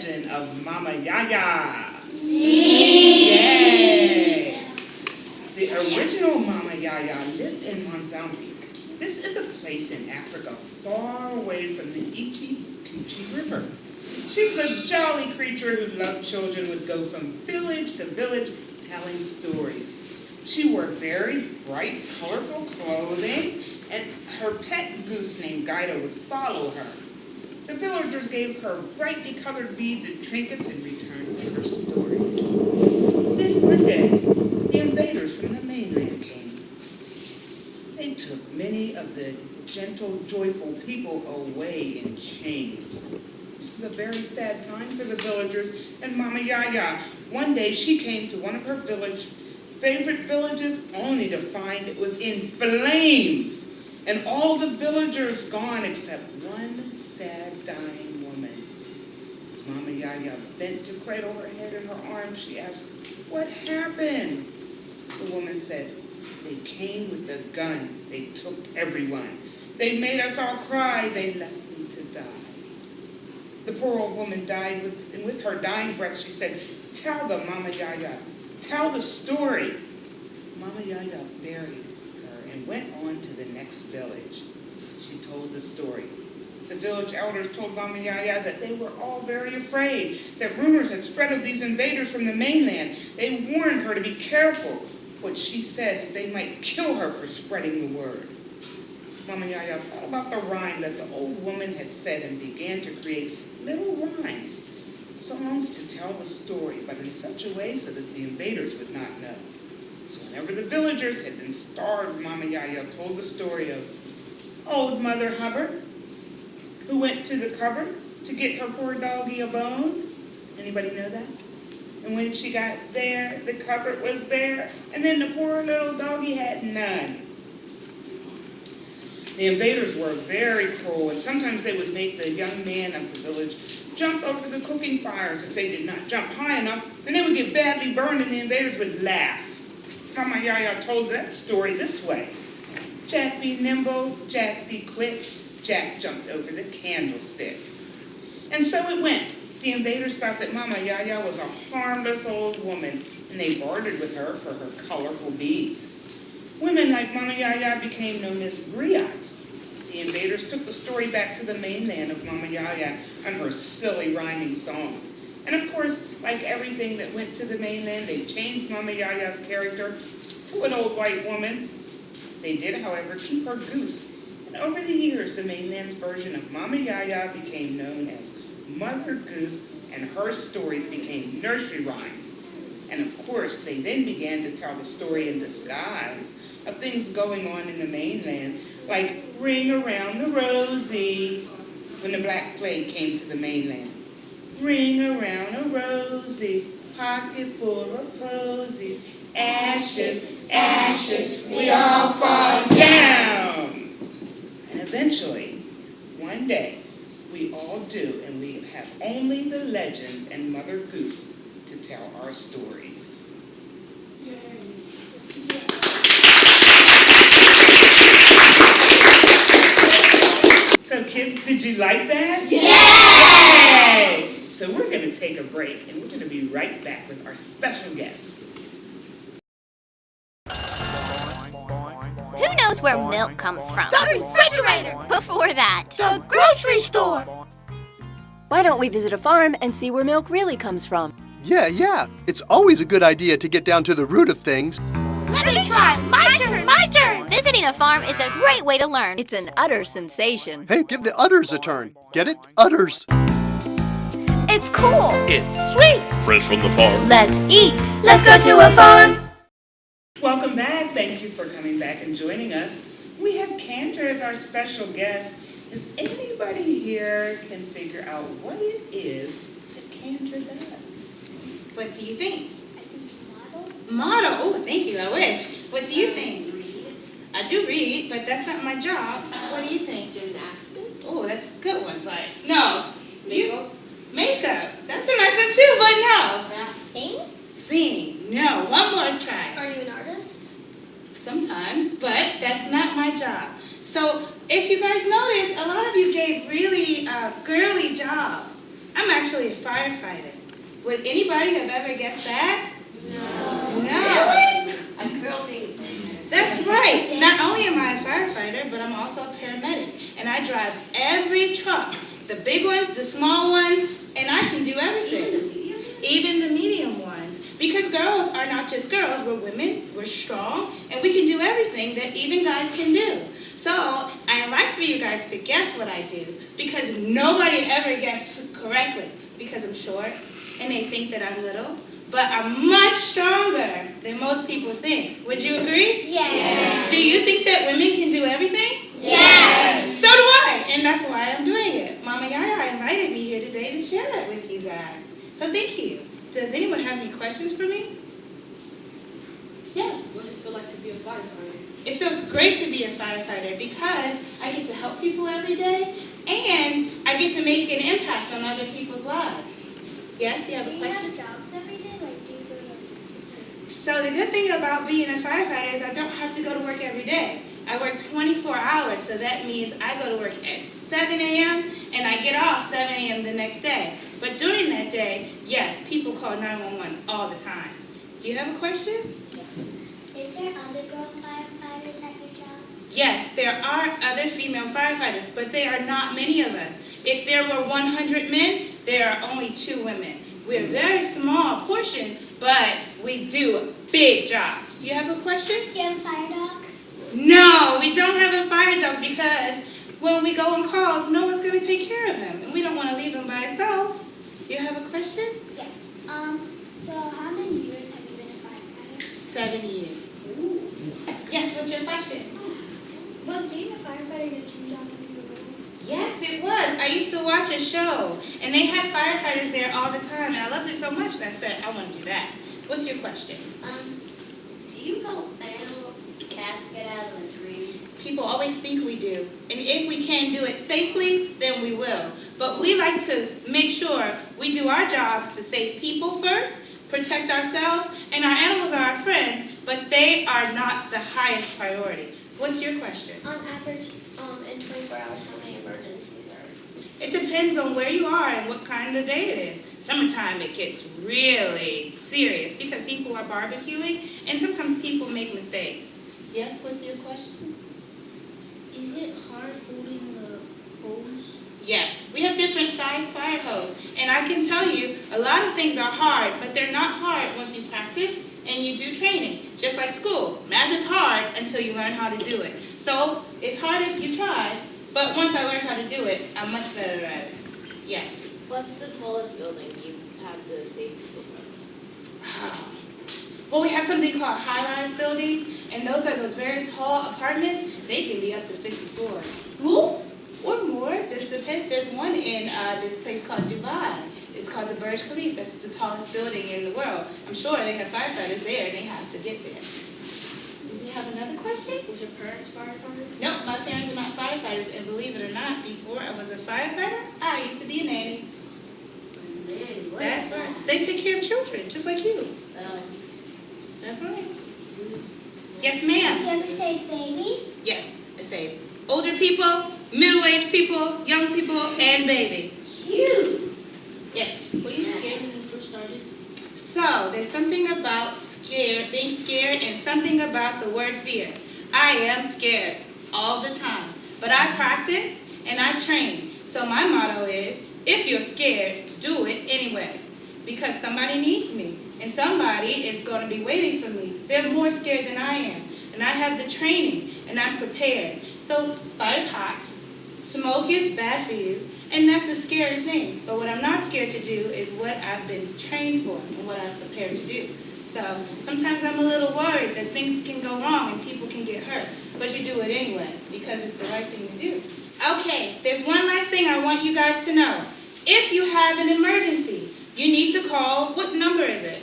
legend of Mama Yaya. Yay! The original Mama Yaya lived in Mozambique. This is a place in Africa far away from the Ichi River. She was a jolly creature who loved children, would go from village to village telling stories. She wore very bright, colorful clothing, and her pet goose named Guido would follow her. The villagers gave her brightly colored beads and trinkets in return for her stories. Then one day, the invaders from the mainland came. They took many of the gentle, joyful people away in chains. This is a very sad time for the villagers and Mama Yaya. One day she came to one of her favorite villages only to find it was in flames and all the villagers gone except one sad dying woman. As Mama Yaya bent to cradle her head in her arms, she asked, "What happened?" The woman said, "They came with a gun. They took everyone. They made us all cry. They left me to die." The poor old woman died, and with her dying breath she said, "Tell them, Mama Yaya. Tell the story." Mama Yaya buried her and went on to the next village. She told the story. The village elders told Mama Yaya that they were all very afraid, that rumors had spread of these invaders from the mainland. They warned her to be careful. What she said is they might kill her for spreading the word. Mama Yaya thought about the rhyme that the old woman had said and began to create little rhymes, songs to tell the story, but in such a way so that the invaders would not know. So whenever the villagers had been starved, Mama Yaya told the story of old Mother Hubbard, who went to the cupboard to get her poor doggie a bone. Anybody know that? And when she got there, the cupboard was bare, and then the poor little doggie had none. The invaders were very cruel, and sometimes they would make the young man of the village jump over the cooking fires. If they did not jump high enough, then they would get badly burned, and the invaders would laugh. Mama Yaya told that story this way. Jack be nimble, Jack be quick, Jack jumped over the candlestick. And so it went. The invaders thought that Mama Yaya was a harmless old woman, and they bartered with her for her colorful beads. Women like Mama Yaya became known as griots. The invaders took the story back to the mainland of Mama Yaya and her silly rhyming songs. And of course, like everything that went to the mainland, they changed Mama Yaya's character to an old white woman. They did, however, keep her goose. And over the years, the mainland's version of Mama Yaya became known as Mother Goose, and her stories became nursery rhymes. And of course, they then began to tell the story in disguise of things going on in the mainland, like Ring Around the Rosie, when the Black Plague came to the mainland. Ring around a rosy, pocket full of posies, ashes, ashes, we all fall down. And eventually, one day, we all do, and we have only the legends and Mother Goose to tell our stories. So kids, did you like that? Yes! Yay! So we're going to take a break, and we're going to be right back with our special guest. Who knows where milk comes from? The refrigerator! Before that, The grocery store! Why don't we visit a farm and see where milk really comes from? Yeah. It's always a good idea to get down to the root of things. Let me try! My turn! visiting a farm is a great way to learn. It's an utter sensation. Hey, give the udders a turn. Get it? Udders. It's cool. It's sweet! Fresh from the farm. Let's eat. Let's go to a farm. Welcome back. Thank you for coming back and joining us. We have Cantor as our special guest. Does anybody here can figure out what it is that Cantor does? What do you think? Model? Oh, thank you. I wish. What do you think? I do read, but that's not my job. What do you think? Gymnastics. Oh, that's a good one, but no. Makeup. That's a nice one too, but no. Sing? Sing. No. One more try. Are you an artist? Sometimes, but that's not my job. So if you guys notice, a lot of you gave really girly jobs. I'm actually a firefighter. Would anybody have ever guessed that? No. Really? A girl being That's right. Not only am I a firefighter, but I'm also a paramedic. And I drive every truck, the big ones, the small ones, and I can do everything. Even the medium ones. Because girls are not just girls, we're women, we're strong, and we can do everything that even guys can do. So I'd like for you guys to guess what I do, because nobody ever guessed correctly, because I'm short, and they think that I'm little, but I'm much stronger than most people think. Would you agree? Yes. Do you think that women can do everything? Yes. So do I, and that's why I'm doing it. Mama Yaya invited me here today to share that with you guys. So thank you. Does anyone have any questions for me? Yes. What does it feel like to be a firefighter? It feels great to be a firefighter because I get to help people every day and I get to make an impact on other people's lives. Yes, you have a question? Do you have jobs every day? Like, do you go to... So the good thing about being a firefighter is I don't have to go to work every day. I work 24 hours, so that means I go to work at 7 a.m. and I get off 7 a.m. the next day. But during that day, yes, people call 911 all the time. Do you have a question? Is there other girl firefighters at your job? Yes, there are other female firefighters, but there are not many of us. If there were 100 men, there are only 2 women. We're a very small portion, but we do big jobs. Do you have a question? Do you have a fire dog? No, we don't have a fire dog because when we go on calls, no one's going to take care of him, and we don't want to leave him by himself. Do you have a question? Yes. So how many years have you been a firefighter? 7 years. Yes, what's your question? Was being a firefighter your dream job when you were little? Yes, it was. I used to watch a show, and they had firefighters there all the time, and I loved it so much that I said, I want to do that. What's your question? Do you help animal cats get out of the tree? People always think we do, and if we can do it safely, then we will. But we like to make sure we do our jobs to save people first, protect ourselves, and our animals are our friends, but they are not the highest priority. What's your question? On average, in 24 hours, how many emergencies are? It depends on where you are and what kind of day it is. Summertime, it gets really serious because people are barbecuing, and sometimes people make mistakes. Yes, what's your question? Is it hard holding the hose? Yes, we have different size fire hose, and I can tell you a lot of things are hard, but they're not hard once you practice and you do training. Just like school, math is hard until you learn how to do it. So it's hard if you try, but once I learned how to do it, I'm much better at it. Yes. What's the tallest building you have to save people from? Well, we have something called high-rise buildings, and those are those very tall apartments. They can be up to 50 floors. Who? Or more, just depends. There's one in this place called Dubai. It's called the Burj Khalifa. It's the tallest building in the world. I'm sure they have firefighters there, and they have to get there. Do you have another question? Was your parents firefighters? No, my parents are not firefighters, and believe it or not, before I was a firefighter, I used to be a nanny. Man, what That's is right. that? They take care of children, just like you. That's right. Yes, ma'am. Do you ever save babies? Yes, I say older people, middle-aged people, young people, and babies. Cute. Yes. Were you scared when you first started? So, there's something about being scared, and something about the word fear. I am scared all the time, but I practice and I train. So my motto is, if you're scared, do it anyway, because somebody needs me, and somebody is going to be waiting for me. They're more scared than I am, and I have the training, and I'm prepared. So fire's hot, smoke is bad for you, and that's a scary thing. But what I'm not scared to do is what I've been trained for and what I've prepared to do. So sometimes I'm a little worried that things can go wrong and people can get hurt, but you do it anyway because it's the right thing to do. Okay, there's one last thing I want you guys to know. If you have an emergency, you need to call, what number is it?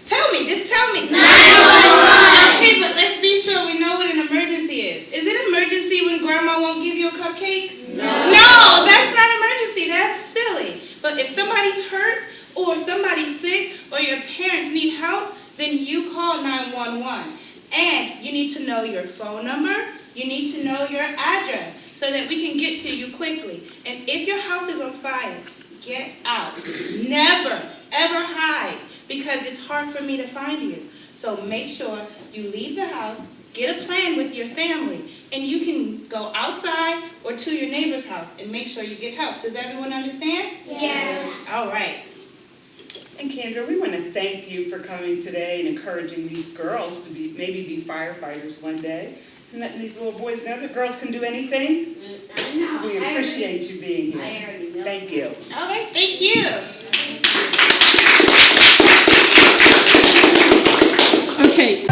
Tell me, just tell me. 911. Okay, but let's be sure we know what an emergency is. Is it an emergency when grandma won't give you a cupcake? No, that's not an emergency. That's silly. But if somebody's hurt or somebody's sick or your parents need help, then you call 911. And you need to know your phone number. You need to know your address so that we can get to you quickly. And if your house is on fire, get out. Never, ever hide, because it's hard for me to find you. So make sure you leave the house, get a plan with your family, and you can go outside or to your neighbor's house and make sure you get help. Does everyone understand? Yes. All right. And Kendra, we want to thank you for coming today and encouraging these girls to maybe be firefighters one day, and letting these little boys know that girls can do anything. I know. We appreciate you being here. I already know. Thank you. All right, thank you. Okay.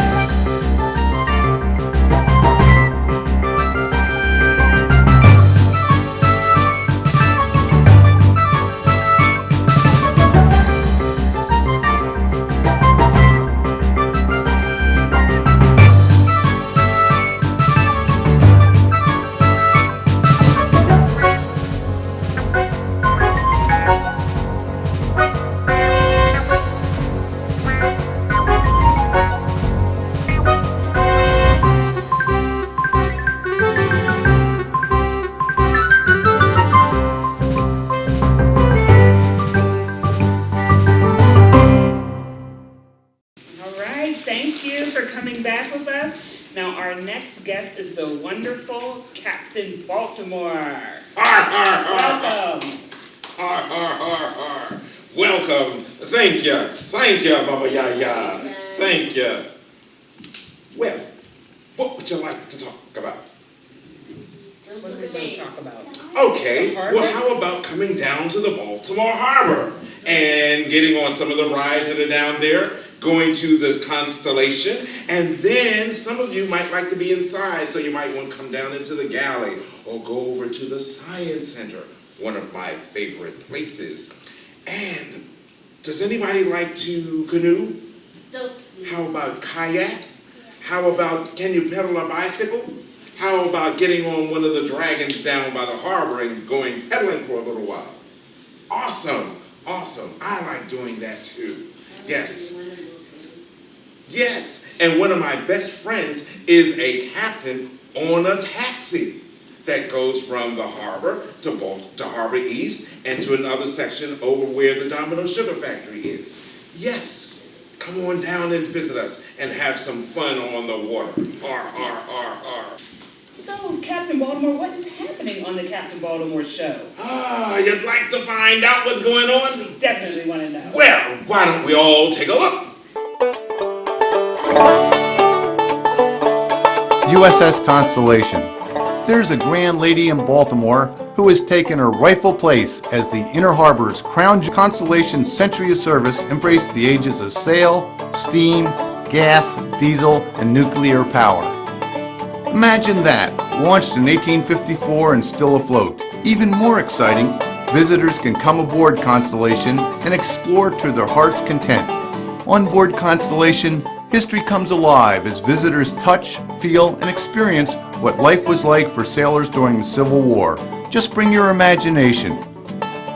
Guest is the wonderful Captain Baltimore. Har, har, har. Welcome. Har, har, har, har. Welcome. Thank you, Mama Yaya. Thank you. Well, what would you like to talk about? What are we going to talk about? Okay, well, how about coming down to the Baltimore Harbor and getting on some of the rides that are down there, going to the Constellation, and then some of you might like to be inside, so you might want to come down into the galley or go over to the Science Center, one of my favorite places. And does anybody like to canoe? How about kayak? How about, can you pedal a bicycle? How about getting on one of the dragons down by the harbor and going pedaling for a little while? Awesome, awesome. I like doing that too. Yes. Yes, and one of my best friends is a captain on a taxi that goes from the harbor to Harbor East and to another section over where the Domino Sugar Factory is. Yes, come on down and visit us and have some fun on the water. Har, har, har, har. So, Captain Baltimore, what is happening on the Captain Baltimore show? Ah, you'd like to find out what's going on? We definitely want to know. Well, why don't we all take a look? USS Constellation. There's a grand lady in Baltimore who has taken her rightful place as the Inner Harbor's crown. Constellation's century of service embraced the ages of sail, steam, gas, diesel, and nuclear power. Imagine that, launched in 1854 and still afloat. Even more exciting, visitors can come aboard Constellation and explore to their heart's content. On board Constellation, history comes alive as visitors touch, feel, and experience what life was like for sailors during the Civil War. Just bring your imagination.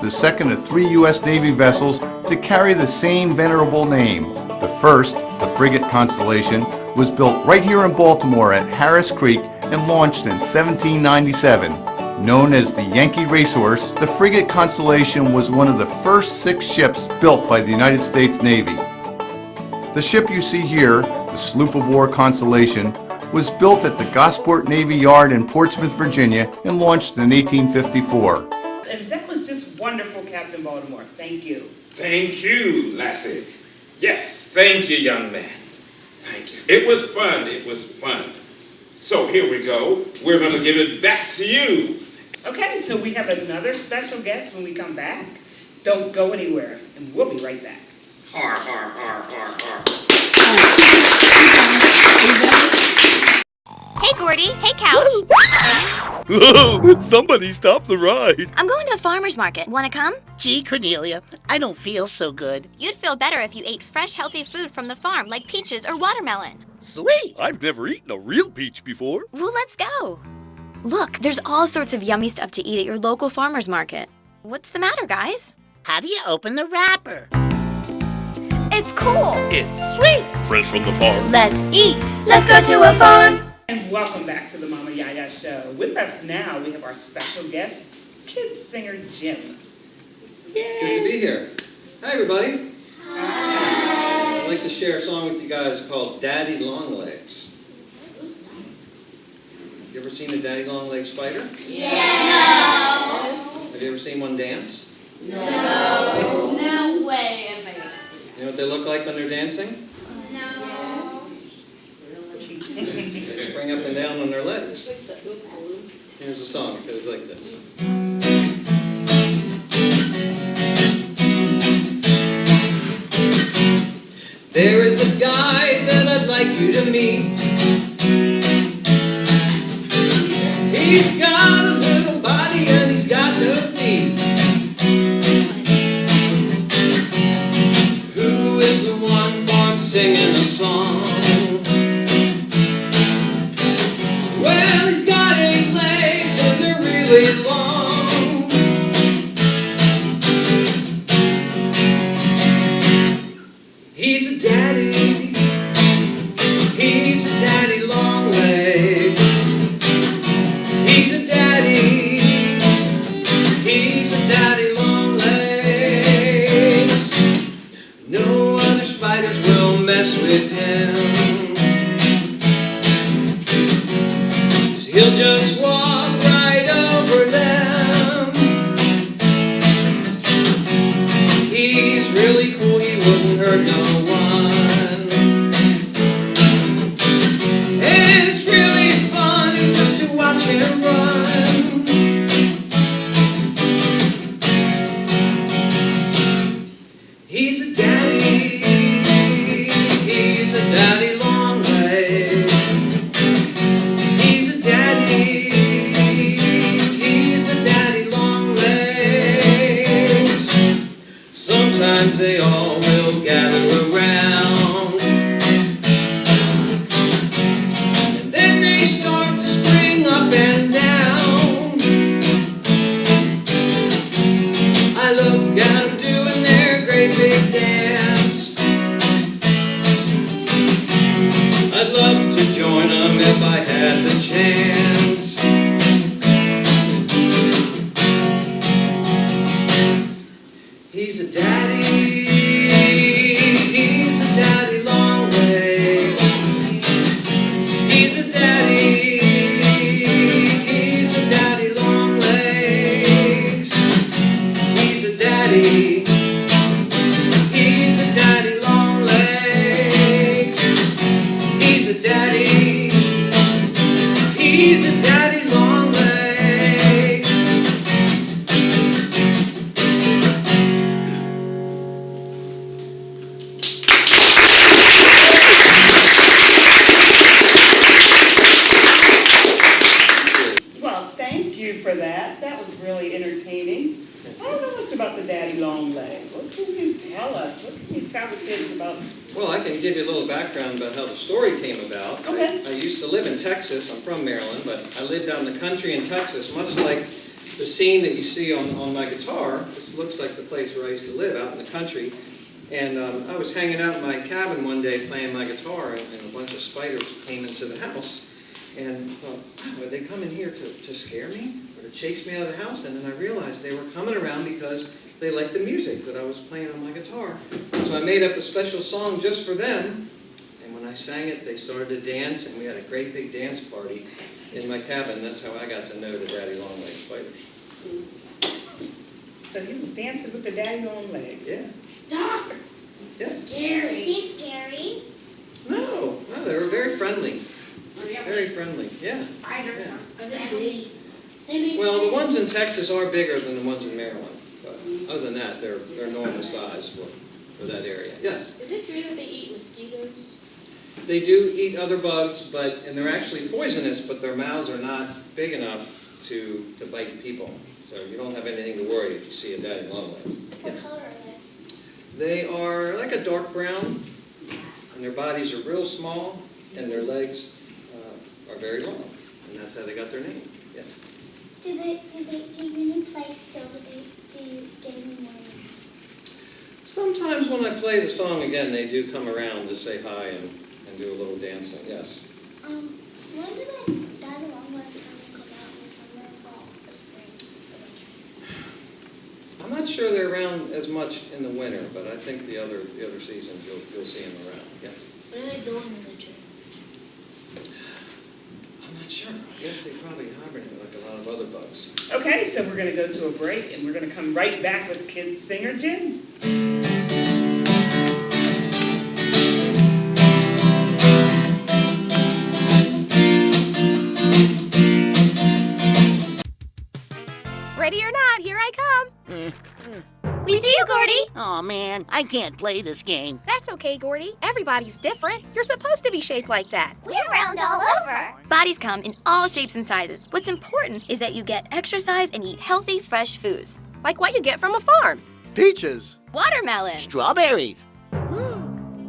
The second of 3 U.S. Navy vessels to carry the same venerable name. The first, the frigate Constellation, was built right here in Baltimore at Harris Creek and launched in 1797. Known as the Yankee Racehorse, the frigate Constellation was one of the first 6 ships built by the United States Navy. The ship you see here, the sloop of war Constellation, was built at the Gosport Navy Yard in Portsmouth, Virginia, and launched in 1854. And that was just wonderful, Captain Baltimore. Thank you. Thank you, Lassie. Yes, thank you, young man. Thank you. It was fun. It was fun. So here we go. We're going to give it back to you. Okay, so we have another special guest when we come back. Don't go anywhere, and we'll be right back. Har, har, har, har, har. Hey, Gordy. Hey, Couch. Whoa! Somebody stop the ride. I'm going to the farmer's market. Want to come? Gee, Cornelia, I don't feel so good. You'd feel better if you ate fresh, healthy food from the farm, like peaches or watermelon. Sweet! I've never eaten a real peach before. Well, let's go. Look, there's all sorts of yummy stuff to eat at your local farmer's market. What's the matter, guys? How do you open the wrapper? It's cool. It's Sweet! fresh from the farm. Let's eat. Let's go to a farm. And welcome back to the Mama Yaya Show. With us now, we have our special guest, kid singer Jim. Good to be here. Hi, everybody. Hi. I'd like to share a song with you guys called Daddy Longlegs. You ever seen a daddy long-legged spider? Yes. Have you ever seen one dance? No. No way. You know what they look like when they're dancing? No. They spring up and down on their legs. Here's a song. It goes like this. There is a guy that I'd like you to meet. He's got a little body and he's got no feet. Who is the one born singing a song? Well, he's got 8 legs and they're really long. He's a daddy. He's a daddy long legs. He's a daddy. He's a daddy long legs. No other spiders will mess with him. He'll just walk right over them. He's really cool, he wouldn't hurt no one. And it's really funny just to watch him run. He's a daddy. He's a daddy long legs. He's a daddy. He's a daddy long legs. Sometimes they all will gather around, and then they start to spring up and down. I look at them doing their great big dance. I'd love to join them if I had the chance. He's a daddy. He's a daddy long legs. He's a daddy. He's a daddy long legs. He's a daddy. He's a daddy long legs. He's a daddy. He's a daddy long legs. Well, thank you for that. That was really entertaining. I don't know much about the daddy long leg. What can you tell us? What can you tell the kids about? Well, I can give you a little background about how the story came about. Okay. I used to live in Texas. I'm from Maryland, but I lived out in the country in Texas, much like the scene that you see on my guitar. This looks like the place where I used to live, out in the country. And I was hanging out in my cabin one day playing my guitar, and a bunch of spiders came into the house. And I thought, wow, are they coming here to scare me or to chase me out of the house? And then I realized they were coming around because they liked the music that I was playing on my guitar. So I made up a special song just for them. And when I sang it, they started to dance, and we had a great big dance party in my cabin. That's how I got to know the daddy long legs spiders. So he was dancing with the daddy long legs. Yeah. Stop. Yes. Scary. Is he scary? No, they were very friendly. Very friendly, yeah. Spiders Yeah. are friendly. They make Well, the ones in Texas are bigger than the ones in Maryland. But other than that, they're normal size for that area. Yes. Is it true that they eat mosquitoes? They do eat other bugs, and they're actually poisonous, but their mouths are not big enough to bite people. So you don't have anything to worry if you see a daddy longlegs. What Yes. color are They are like a dark brown, and their bodies are real small, and their legs are very long, and that's how they got their name. Yes. Do you play still? Do you get any more? Sometimes when I play the song again, they do come around to say hi and do a little dancing. Yes. When did Daddy Longlegs come out? In the summer, fall, or spring? I'm not sure they're around as much in the winter, but I think the other seasons you'll see them around. Yes. What are they doing in the tree? I'm not sure. I guess they probably hibernate like a lot of other bugs. Okay, so we're going to go to a break, and we're going to come right back with Kid Singer Jim. Ready or not, here I come. We see you, Gordy. Oh man, I can't play this game. That's okay, Gordy. Everybody's different. You're supposed to be shaped like that. We're round all over. Bodies come in all shapes and sizes. What's important is that you get exercise and eat healthy, fresh foods. Like what you get from a farm. Peaches. Watermelon. Strawberries.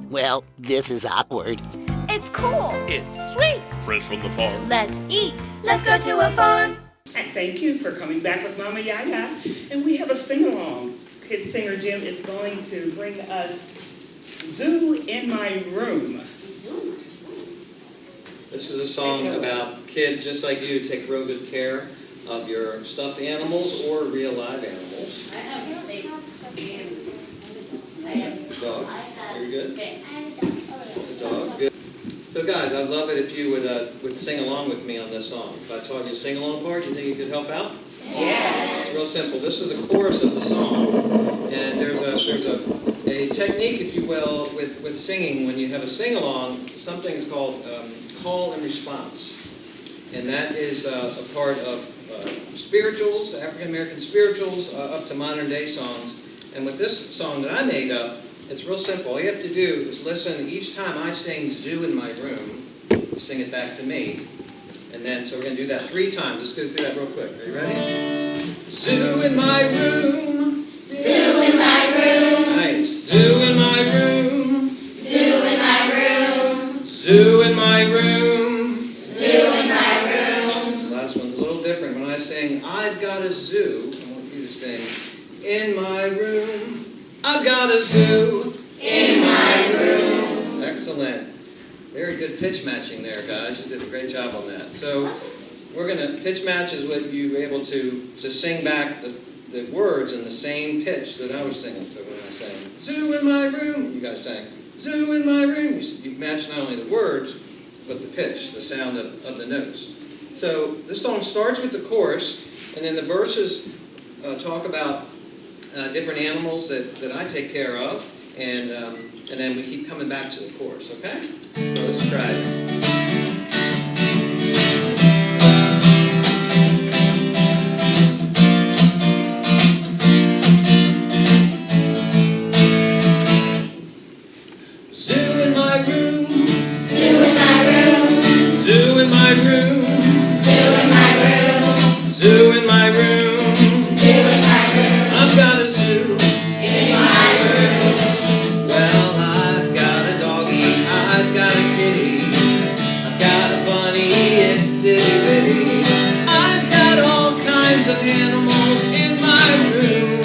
Well, this is awkward. It's cool. It's sweet. Fresh from the farm. Let's eat. Let's go to a farm. And thank you for coming back with Mama Yaya. And we have a sing-along. Kid Singer Jim is going to bring us Zoo in My Room. This is a song about kids just like you take real good care of your stuffed animals or real live animals. I have a big stuffed animal. Dog. Very good. Okay. Dog. Good. So guys, I'd love it if you would sing along with me on this song. If I taught you a sing-along part, you think you could help out? Yes. It's real simple. This is the chorus of the song, and there's a technique, if you will, with singing. When you have a sing-along, something's called call and response, and that is a part of spirituals, African American spirituals, up to modern day songs. And with this song that I made up, it's real simple. All you have to do is listen. Each time I sing "Zoo in My Room," you sing it back to me. And then, so we're going to do that 3 times. Let's go through that real quick. Are you ready? Zoo in my room. Zoo in my room. Nice. Zoo in my room. Zoo in my room. Zoo in my room. Zoo in my room. The last one's a little different. When I sing, I've got a zoo, I want you to sing, in my room. I've got a zoo. In my room. Excellent. Very good pitch matching there, guys. You did a great job on that. So we're going to, pitch match is what you were able to sing back the words in the same pitch that I was singing. So when I sang, zoo in my room, you guys sang, zoo in my room. You matched not only the words, but the pitch, the sound of the notes. So this song starts with the chorus, and then the verses talk about different animals that I take care of, and then we keep coming back to the chorus, okay? So let's try it. Zoo in my room. Zoo in my room. Zoo in my room. Zoo in my room. Zoo in my room. Zoo in my room. I've got a zoo In my room. Well, I've got a doggy, I've got a kitty, I've got a bunny, it's itty bitty. I've got all kinds of animals in my room.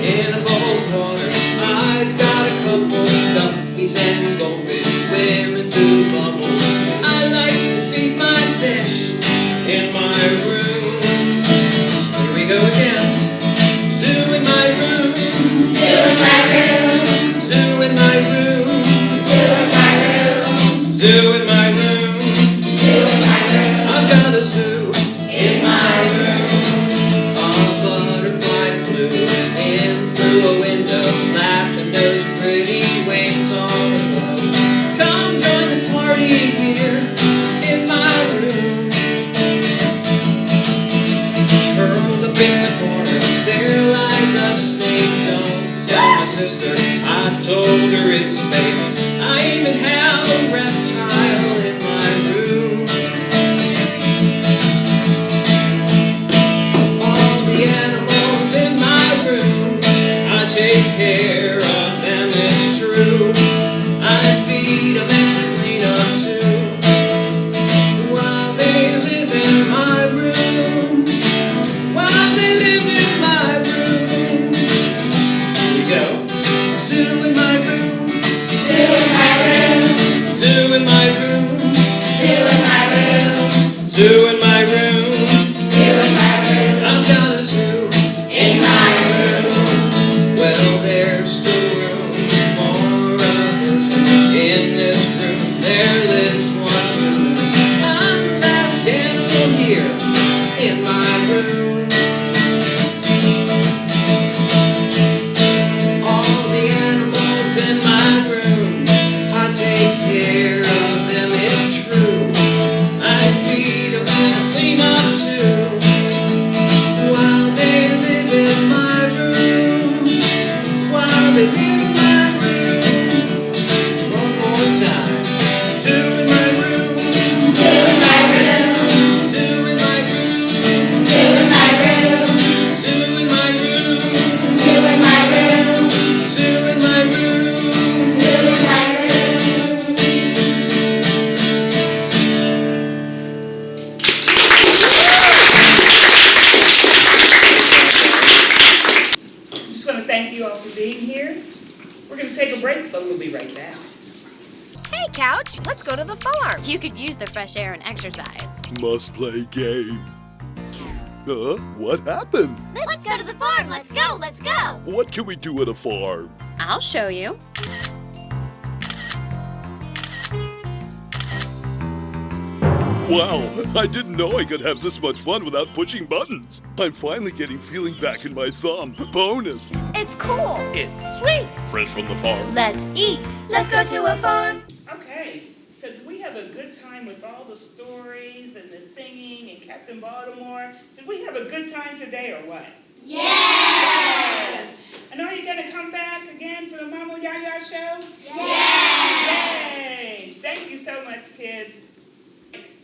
In a bowl of water, I've got a couple guppies and goldfish swimming through bubbles. I like to feed my fish in my room. Here we go again. Zoo in my room. Zoo in my room. Zoo in my room. Zoo in my room. Zoo in my room. Zoo in my room. I've got a zoo In my room. A butterfly flew in through a window, flapping those pretty wings all ago. Come join the party here in my room. Curled up in the corner, there lies a snake. Don't tell my sister, I told her it's fake. I even have a reptile in my room. All the animals in my room, I take care of them, it's true. I feed them and clean up too, while they live in my room. While they live in my room. Here we go. Zoo in my room. Zoo in my room. Zoo in my room. Zoo in my room. Zoo in my room. Zoo in my room. I've got go to the farm. You could use the fresh air and exercise. Must play game. What happened? Let's go to the farm. Let's go. Let's go. What can we do at a farm? I'll show you. Wow, I didn't know I could have this much fun without pushing buttons. I'm finally getting feeling back in my thumb. Bonus. It's cool. It's sweet. Fresh from the farm. Let's eat. Let's go to a farm. Okay, so did we have a good time with all the stories and the singing and Captain Baltimore? Did we have a good time today or what? Yes! And are you going to come back again for the Mama YAYA show? Yes! Yay! Thank you so much, kids.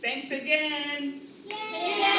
Thanks again. Yay!